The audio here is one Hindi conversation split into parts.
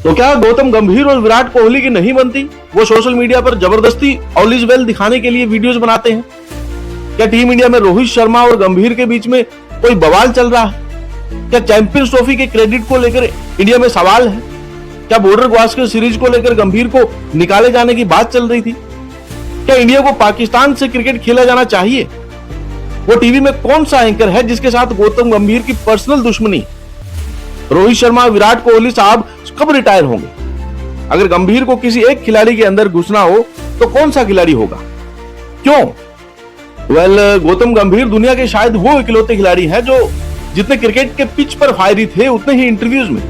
तो क्या गौतम गंभीर और विराट कोहली की नहीं बनती? वो सोशल मीडिया पर जबरदस्ती ऑल इज वेल दिखाने के लिए वीडियोस बनाते हैं। क्या टीम इंडिया में रोहित शर्मा और गंभीर के बीच में कोई बवाल चल रहा है? क्या चैंपियंस ट्रॉफी के क्रेडिट को लेकर इंडिया में सवाल है? क्या बॉर्डर गावस्कर सीरीज को लेकर गंभीर को निकाले जाने की बात चल रही थी? क्या इंडिया को पाकिस्तान से क्रिकेट खेला जाना चाहिए? वो टीवी में कौन सा एंकर है जिसके साथ गौतम गंभीर की पर्सनल दुश्मनी? रोहित शर्मा, विराट कोहली साहब कब रिटायर होंगे? अगर गंभीर को किसी एक खिलाड़ी के अंदर घुसना हो तो कौन सा खिलाड़ी होगा? क्यों? गौतम गंभीर दुनिया के शायद वो इकलौते खिलाड़ी हैं जो जितने क्रिकेट के पिच पर फायरी थे उतने ही इंटरव्यूज में।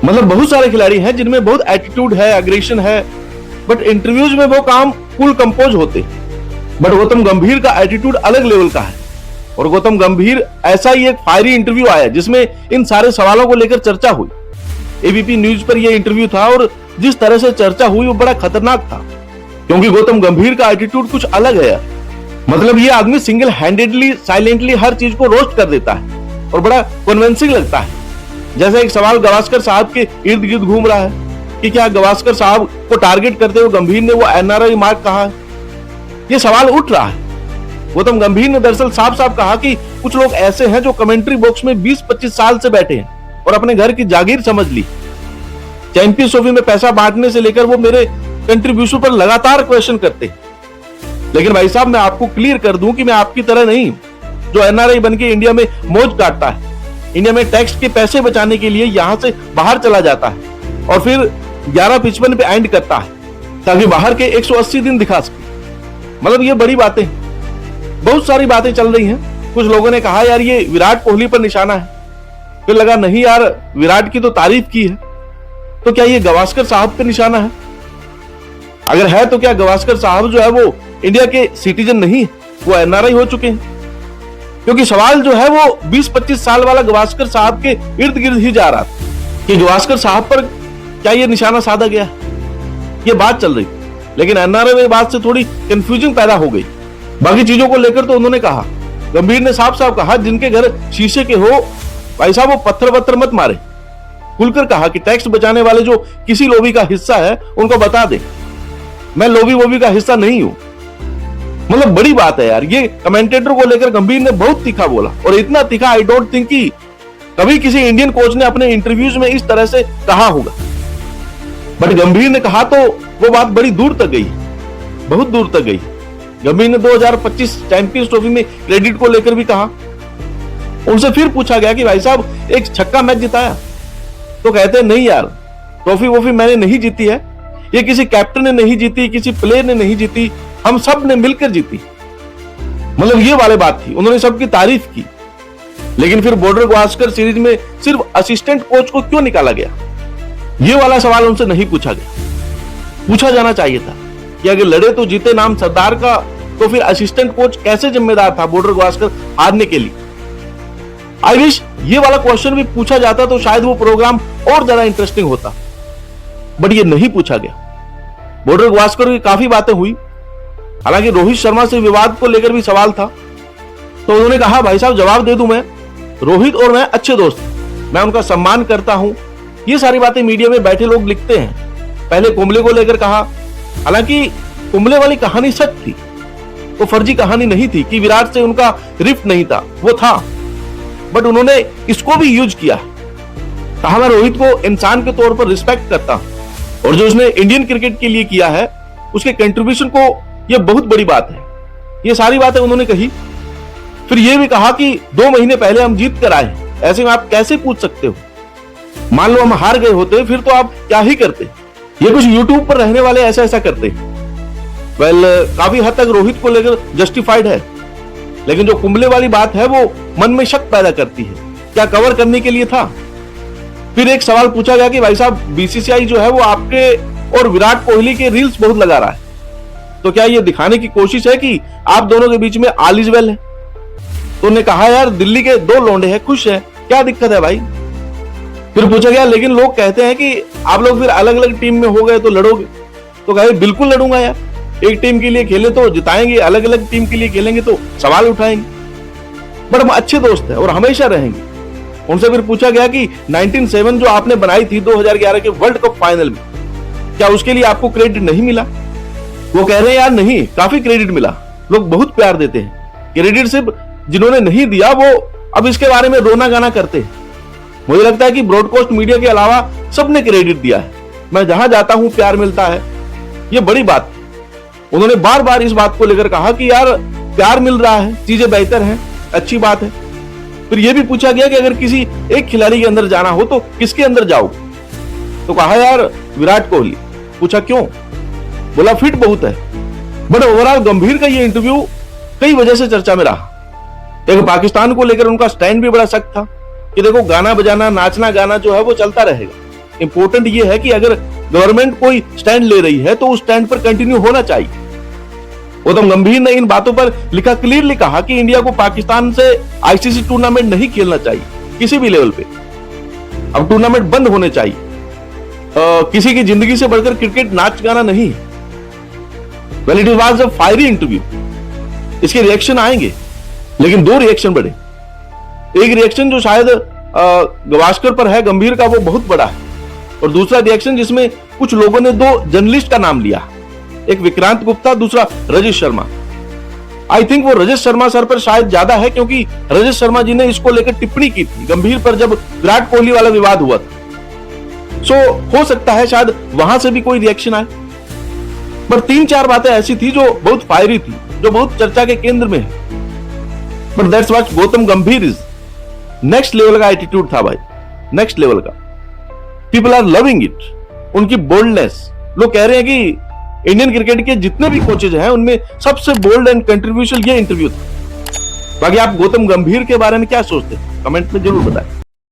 मतलब बहुत सारे खिलाड़ी हैं जिनमें बहुत एटीट्यूड है, एग्रेशन है, बट इंटरव्यूज में वो काम कूल कंपोज होते। बट गौतम गंभीर का एटीट्यूड अलग लेवल का है और गौतम गंभीर ऐसा ही एक फायरी इंटरव्यू आया जिसमें इन सारे सवालों को लेकर चर्चा हुई। एबीपी न्यूज पर यह इंटरव्यू था और जिस तरह से चर्चा हुई वो बड़ा खतरनाक था, क्योंकि गौतम गंभीर का एटीट्यूड कुछ अलग है। मतलब ये आदमी सिंगल हैंडेडली साइलेंटली हर चीज को रोस्ट कर देता है और बड़ा कन्विंसिंग लगता है। जैसे एक सवाल गावस्कर साहब के इर्द गिर्द घूम रहा है कि क्या गावस्कर साहब को टारगेट करते हुए गंभीर ने वो एनआरआई मार्क कहा है? ये सवाल उठ रहा है। गौतम गंभीर ने दरअसल साफ साफ कहा कि कुछ लोग ऐसे हैं जो कमेंट्री बॉक्स में 20-25 साल से बैठे हैं और अपने घर की जागीर समझ ली। चैंपियंस ट्रॉफी में पैसा बांटने से लेकर वो मेरे कंट्रीब्यूशन पर लगातार क्वेश्चन करते। लेकिन भाई साहब, मैं आपको क्लियर कर दूं कि मैं आपकी तरह नहीं जो एनआरआई बन के इंडिया में मौज काटता है, इंडिया में टैक्स के पैसे बचाने के लिए यहां से बाहर चला जाता है और फिर 11:55 पे एंड करता है ताकि बाहर के 180 दिन दिखा सके। मतलब ये बड़ी बातें, बहुत सारी बातें चल रही हैं। कुछ लोगों ने कहा यार ये विराट कोहली पर निशाना है, फिर लगा नहीं यार विराट की तो तारीफ की है, तो क्या ये गावस्कर साहब पे निशाना है? अगर है तो क्या गावस्कर साहब जो है वो इंडिया के सिटीजन नहीं, वो एनआरआई हो चुके हैं? क्योंकि सवाल जो है वो 20-25 साल वाला गावस्कर साहब के इर्द गिर्द ही जा रहा था कि गावस्कर साहब पर क्या ये निशाना साधा गया, ये बात चल रही। लेकिन एनआरआई में बात से थोड़ी कंफ्यूजन पैदा हो गई। बाकी चीजों को लेकर तो उन्होंने कहा, गंभीर ने साफ साफ कहा जिनके घर शीशे के हो भाई साहब वो पत्थर मत मारे। खुलकर कहा कि टैक्स बचाने वाले जो किसी लॉबी का हिस्सा है उनको बता दे, मैं लॉबी का हिस्सा नहीं हूं। मतलब बड़ी बात है यार। ये कमेंटेटर को लेकर गंभीर ने बहुत तीखा बोला और इतना तीखा आई डोंट थिंक कि कभी किसी इंडियन कोच ने अपने इंटरव्यूज में इस तरह से कहा होगा। बट गंभीर ने कहा तो वो बात बड़ी दूर तक गई, बहुत दूर तक गई। गंभीर ने 2025 चैंपियंस ट्रॉफी में क्रेडिट को लेकर भी कहा। उनसे फिर पूछा गया कि भाई साहब एक छक्का मैच जिताया, तो कहते हैं नहीं यार ट्रॉफी वॉफी मैंने नहीं जीती है, ये किसी कैप्टन ने नहीं जीती, किसी प्लेयर ने नहीं जीती, हम सब ने मिलकर जीती। मतलब ये वाली बात थी, उन्होंने सबकी तारीफ की। लेकिन फिर बॉर्डर गावस्कर सीरीज में सिर्फ असिस्टेंट कोच को क्यों निकाला गया, ये वाला सवाल उनसे नहीं पूछा गया। पूछा जाना चाहिए था कि अगर लड़े तो जीते नाम सरदार का, तो फिर असिस्टेंट कोच कैसे जिम्मेदार था बॉर्डर गावस्कर हारने के लिए? आई विश ये वाला क्वेश्चन भी पूछा जाता तो शायद वो प्रोग्राम और ज्यादा इंटरेस्टिंग होता, बट ये नहीं पूछा गया। बॉर्डर गावस्कर की काफी बातें हुई, हालांकि रोहित शर्मा से विवाद को लेकर भी सवाल था, तो उन्होंने कहा भाई साहब जवाब दे दूं मैं, रोहित और मैं अच्छे दोस्त, मैं उनका सम्मान करता हूं। ये सारी बातें मीडिया में बैठे लोग लिखते हैं। पहले कुंबले को लेकर कहा, हालांकि कुंबले वाली कहानी सच थी, वो फर्जी कहानी नहीं थी कि विराट से उनका रिफ्ट नहीं था, वो था, बट उन्होंने इसको भी यूज किया। कहा मैं रोहित को इंसान के तौर पर रिस्पेक्ट करता हूं और जो उसने इंडियन क्रिकेट के लिए किया है उसके कंट्रीब्यूशन को यह बहुत बड़ी बात है। ये सारी बातें उन्होंने कही। फिर यह भी कहा कि 2 महीने पहले हम जीत कर आए, ऐसे में आप कैसे पूछ सकते हो? मान लो हम हार गए होते फिर तो आप क्या ही करते? ये कुछ यूट्यूब पर रहने वाले ऐसा करते। काफी हद तक रोहित को लेकर जस्टिफाइड है, लेकिन जो कुंबले वाली बात है वो मन में शक पैदा करती है, क्या कवर करने के लिए था? फिर एक सवाल पूछा गया कि भाई साहब बीसीसीआई जो है वो आपके और विराट कोहली के रील्स बहुत लगा रहा है, तो क्या ये दिखाने की कोशिश है कि आप दोनों के बीच में ऑल इज वेल है? तो उन्होंने कहा यार दिल्ली के 2 लौंडे हैं, खुश है, क्या दिक्कत है भाई? फिर पूछा गया लेकिन लोग कहते हैं कि आप लोग फिर अलग अलग टीम में हो गए तो लड़ोगे, तो कहे बिल्कुल लड़ूंगा यार, एक टीम के लिए खेले तो जिताएंगे, अलग अलग टीम के लिए खेलेंगे तो सवाल उठाएंगे, बट हम अच्छे दोस्त हैं और हमेशा रहेंगे। उनसे फिर पूछा गया कि 1907 जो आपने बनाई थी 2011 के वर्ल्ड कप फाइनल में, क्या उसके लिए आपको क्रेडिट नहीं मिला? वो कह रहे हैं यार नहीं, काफी क्रेडिट मिला, लोग बहुत प्यार देते हैं। क्रेडिट सिर्फ जिन्होंने नहीं दिया वो अब इसके बारे में रोना गाना करते हैं। मुझे लगता है कि ब्रॉडकास्ट मीडिया के अलावा सबने क्रेडिट दिया है। मैं जहां जाता हूं प्यार मिलता है, ये बड़ी बात। उन्होंने बार बार इस बात को लेकर कहा कि यार प्यार मिल रहा है, चीजें बेहतर हैं, अच्छी बात है। फिर यह भी पूछा गया कि अगर किसी एक खिलाड़ी के अंदर जाना हो तो किसके अंदर जाओ? तो कहा यार विराट कोहली। पूछा क्यों? बोला फिट बहुत है। बट ओवरऑल गंभीर का ये इंटरव्यू कई वजह से चर्चा में रहा। एक पाकिस्तान को लेकर उनका स्टैंड भी बड़ा सख्त था कि देखो गाना बजाना, नाचना गाना जो है वो चलता रहेगा। इंपॉर्टेंट ये है कि अगर गवर्नमेंट कोई स्टैंड ले रही है तो उस स्टैंड पर कंटिन्यू होना चाहिए। गौतम गंभीर ने इन बातों पर लिखा, क्लियरली कहा कि इंडिया को पाकिस्तान से आईसीसी टूर्नामेंट नहीं खेलना चाहिए किसी भी लेवल पे। अब टूर्नामेंट बंद होने चाहिए। किसी की जिंदगी से बढ़कर क्रिकेट नाच गाना नहीं है। Well it was a fiery interview. इसके रिएक्शन आएंगे, लेकिन दो रिएक्शन बड़े। एक रिएक्शन जो शायद गवास्कर पर है गंभीर का, वो बहुत बड़ा है। और दूसरा रिएक्शन जिसमें कुछ लोगों ने दो जर्नलिस्ट का नाम लिया, एक विक्रांत गुप्ता, दूसरा रजत शर्मा। आई थिंक वो रजत शर्मा सर पर शायद ज्यादा है, क्योंकि रजत शर्मा जी ने इसको लेकर टिप्पणी की थी गंभीर पर जब विराट कोहली वाला विवाद हुआ था। सो हो सकता है शायद वहां से भी कोई रिएक्शन आए। पर 3-4 बातें ऐसी थी जो बहुत फायरी थी, जो बहुत चर्चा के केंद्र में है। बट दैट्स व्हाट गौतम गंभीर इज। नेक्स्ट लेवल का एटीट्यूड था भाई, नेक्स्ट लेवल का। पीपल आर लविंग इट, उनकी बोल्डनेस। लोग कह रहे हैं कि इंडियन क्रिकेट के जितने भी कोचेज हैं उनमें सबसे बोल्ड एंड कंट्रीब्यूशन ये इंटरव्यू था। बाकी आप गौतम गंभीर के बारे में क्या सोचते हैं, कमेंट में जरूर बताएं।